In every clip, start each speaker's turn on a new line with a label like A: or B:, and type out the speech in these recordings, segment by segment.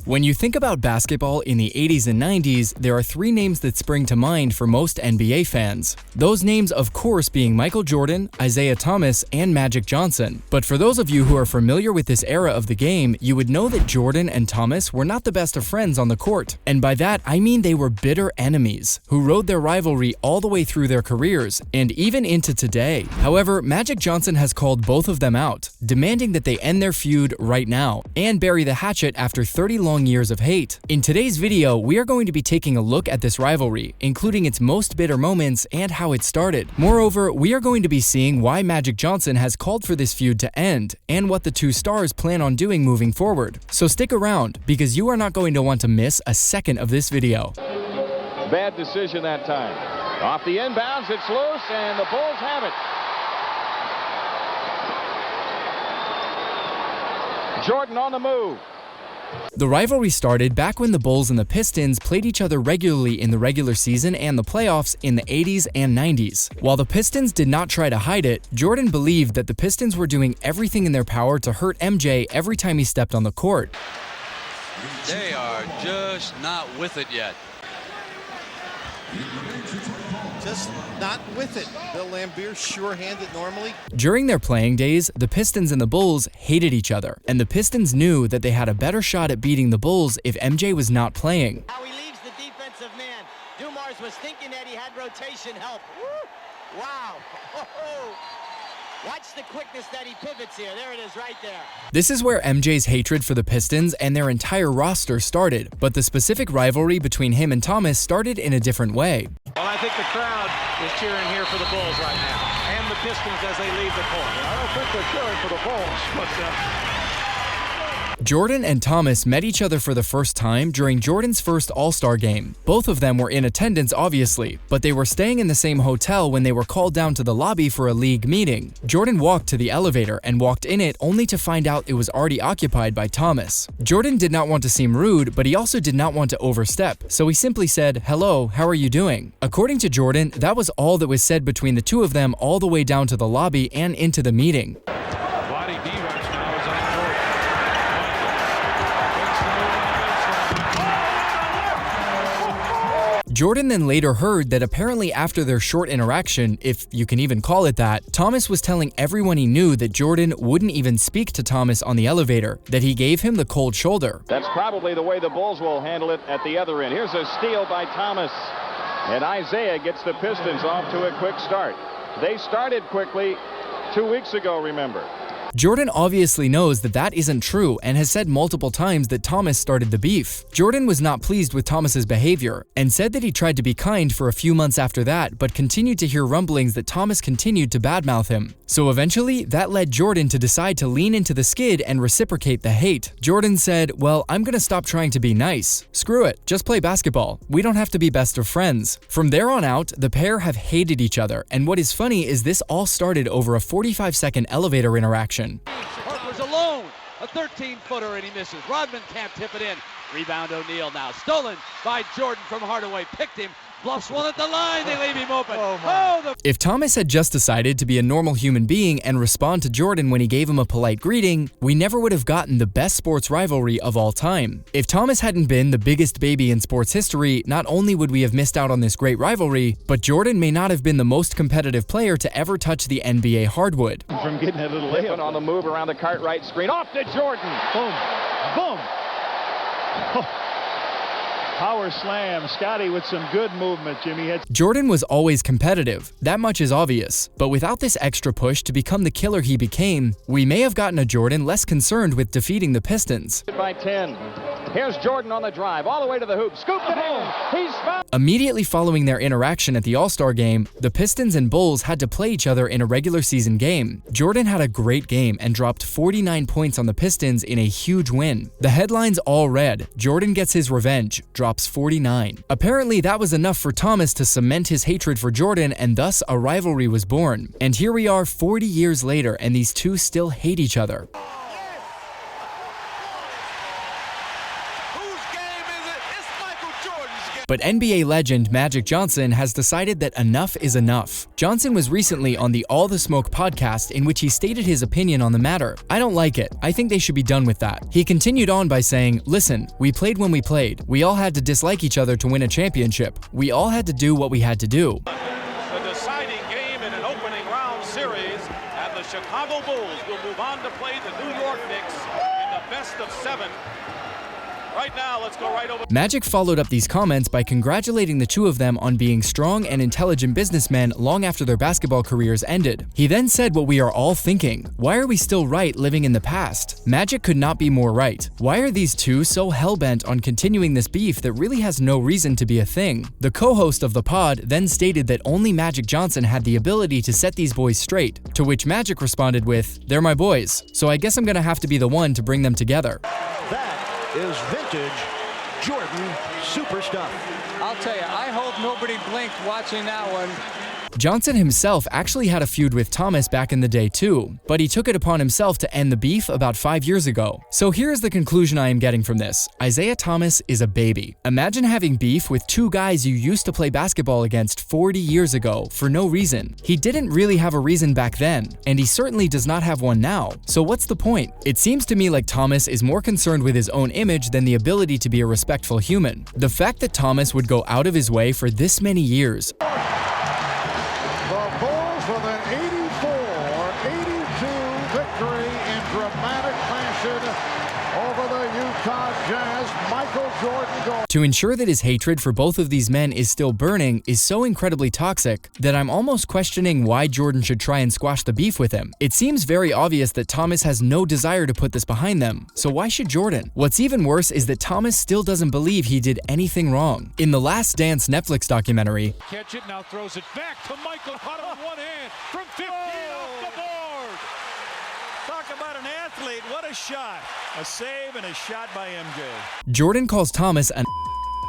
A: When you think about basketball in the 80s and 90s, there are three names that spring to mind for most NBA fans. Those names, of course, being Michael Jordan, Isiah Thomas, and Magic Johnson. But for those of you who are familiar with this era of the game, you would know that Jordan and Thomas were not the best of friends on the court. And by that, I mean they were bitter enemies, who rode their rivalry all the way through their careers, and even into today. However, Magic Johnson has called both of them out, demanding that they end their feud right now, and bury the hatchet after 30 long years of hate. In today's video, we are going to be taking a look at this rivalry, including its most bitter moments and how it started. Moreover, we are going to be seeing why Magic Johnson has called for this feud to end, and what the two stars plan on doing moving forward. So stick around, because you are not going to want to miss a second of this video.
B: Bad decision that time. Off the inbounds, it's loose, and the Bulls have it. Jordan on the move.
A: The rivalry started back when the Bulls and the Pistons played each other regularly in the regular season and the playoffs in the 80s and 90s. While the Pistons did not try to hide it, Jordan believed that the Pistons were doing everything in their power to hurt MJ every time he stepped on the court.
C: They are just not with it yet.
D: Just not with it. Bill Laimbeer, sure-handed normally.
A: During their playing days, the Pistons and the Bulls hated each other, and the Pistons knew that they had a better shot at beating the Bulls if MJ was not playing.
E: How he leaves the defensive man. Dumars was thinking that he had rotation help. Woo! Wow. Watch the quickness that he pivots here. There it is right there.
A: This is where MJ's hatred for the Pistons and their entire roster started, but the specific rivalry between him and Thomas started in a different way.
F: Well, I think the crowd is cheering here for the Bulls right now, and the Pistons as they leave the court. I don't think they're cheering for the Bulls, but
A: Jordan and Thomas met each other for the first time during Jordan's first All-Star game. Both of them were in attendance, obviously, but they were staying in the same hotel when they were called down to the lobby for a league meeting. Jordan walked to the elevator and walked in it only to find out it was already occupied by Thomas. Jordan did not want to seem rude, but he also did not want to overstep, so he simply said, "Hello, how are you doing?" According to Jordan, that was all that was said between the two of them all the way down to the lobby and into the meeting. Jordan then later heard that apparently after their short interaction, if you can even call it that, Thomas was telling everyone he knew that Jordan wouldn't even speak to Thomas on the elevator, that he gave him the cold shoulder.
B: That's probably the way the Bulls will handle it at the other end. Here's a steal by Thomas, and Isiah gets the Pistons off to a quick start. They started quickly 2 weeks ago, remember.
A: Jordan obviously knows that that isn't true and has said multiple times that Thomas started the beef. Jordan was not pleased with Thomas's behavior and said that he tried to be kind for a few months after that, but continued to hear rumblings that Thomas continued to badmouth him. So eventually, that led Jordan to decide to lean into the skid and reciprocate the hate. Jordan said, "Well, I'm gonna stop trying to be nice. Screw it, just play basketball. We don't have to be best of friends." From there on out, the pair have hated each other, and what is funny is this all started over a 45-second elevator interaction.
G: Harper's alone, a 13-footer, and he misses. Rodman can't tip it in. Rebound O'Neal now, stolen by Jordan from Hardaway. Picked him, bluffs one at the line, they leave him open.
A: If Thomas had just decided to be a normal human being and respond to Jordan when he gave him a polite greeting, we never would have gotten the best sports rivalry of all time. If Thomas hadn't been the biggest baby in sports history, not only would we have missed out on this great rivalry, but Jordan may not have been the most competitive player to ever touch the NBA hardwood.
B: From getting that little layup on the move around the Cartwright screen, off to Jordan.
F: boom, boom. Power slam. Scotty with some good movement, Jimmy.
A: Jordan was always competitive, that much is obvious, but without this extra push to become the killer he became, we may have gotten a Jordan less concerned with defeating the Pistons.
B: By 10. Here's Jordan on the drive, all the way to the hoop, scooped it in. He's fouled.
A: Immediately following their interaction at the All-Star game, the Pistons and Bulls had to play each other in a regular season game. Jordan had a great game and dropped 49 points on the Pistons in a huge win. The headlines all read, "Jordan gets his revenge, drops 49. Apparently that was enough for Thomas to cement his hatred for Jordan, and thus a rivalry was born. And here we are 40 years later and these two still hate each other.
E: Whose game is it? It's Michael Jordan.
A: But NBA legend Magic Johnson has decided that enough is enough. Johnson was recently on the All the Smoke podcast in which he stated his opinion on the matter. I don't like it. I think they should be done with that. He continued on by saying, "Listen, we played when we played. We all had to dislike each other to win a championship. We all had to do what we had to do."
F: The deciding game in an opening round series, and the Chicago Bulls will move on to play the New York Knicks in the best of 7. Right now, let's go right over.
A: Magic followed up these comments by congratulating the two of them on being strong and intelligent businessmen long after their basketball careers ended. He then said what we are all thinking. Why are we still right living in the past? Magic could not be more right. Why are these two so hell-bent on continuing this beef that really has no reason to be a thing? The co-host of the pod then stated that only Magic Johnson had the ability to set these boys straight, to which Magic responded with, "They're my boys, so I guess I'm gonna have to be the one to bring them together."
H: Is vintage Jordan super stuff.
I: I'll tell you, I hope nobody blinked watching that one.
A: Johnson himself actually had a feud with Thomas back in the day too, but he took it upon himself to end the beef about 5 years ago. So here's the conclusion I am getting from this. Isaiah Thomas is a baby. Imagine having beef with two guys you used to play basketball against 40 years ago for no reason. He didn't really have a reason back then, and he certainly does not have one now. So what's the point? It seems to me like Thomas is more concerned with his own image than the ability to be a respectful human. The fact that Thomas would go out of his way for this many years
J: with an 84-82 victory in dramatic fashion over the Utah Jazz. Michael Jordan goal.
A: To ensure that his hatred for both of these men is still burning is so incredibly toxic that I'm almost questioning why Jordan should try and squash the beef with him. It seems very obvious that Thomas has no desire to put this behind them, so why should Jordan? What's even worse is that Thomas still doesn't believe he did anything wrong. In the Last Dance Netflix documentary,
F: Catch it, now throws it back to Michael. Caught it with one hand from 15 off the board. Talk about an athlete. What a shot. A save and a shot by MJ.
A: Jordan calls Thomas an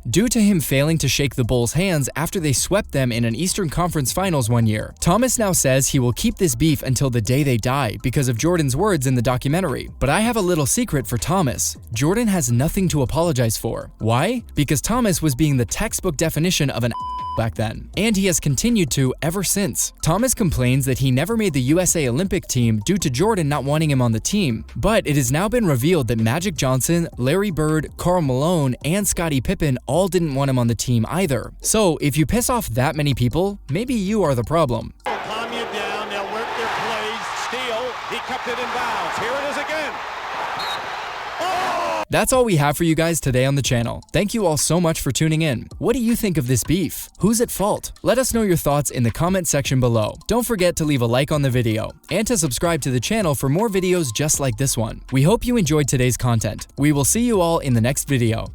A: due to him failing to shake the Bulls' hands after they swept them in an Eastern Conference Finals one year. Thomas now says he will keep this beef until the day they die because of Jordan's words in the documentary. But I have a little secret for Thomas. Jordan has nothing to apologize for. Why? Because Thomas was being the textbook definition of an back then, and he has continued to ever since. Thomas complains that he never made the USA Olympic team due to Jordan not wanting him on the team, but it has now been revealed that Magic Johnson, Larry Bird, Karl Malone, and Scottie Pippen all didn't want him on the team either. So if you piss off that many people, maybe you are the problem.
F: Calm you down, they'll work their plays. Steal, he kept it in bounds. Here it is again.
A: That's all we have for you guys today on the channel. Thank you all so much for tuning in. What do you think of this beef? Who's at fault? Let us know your thoughts in the comment section below. Don't forget to leave a like on the video and to subscribe to the channel for more videos just like this one. We hope you enjoyed today's content. We will see you all in the next video.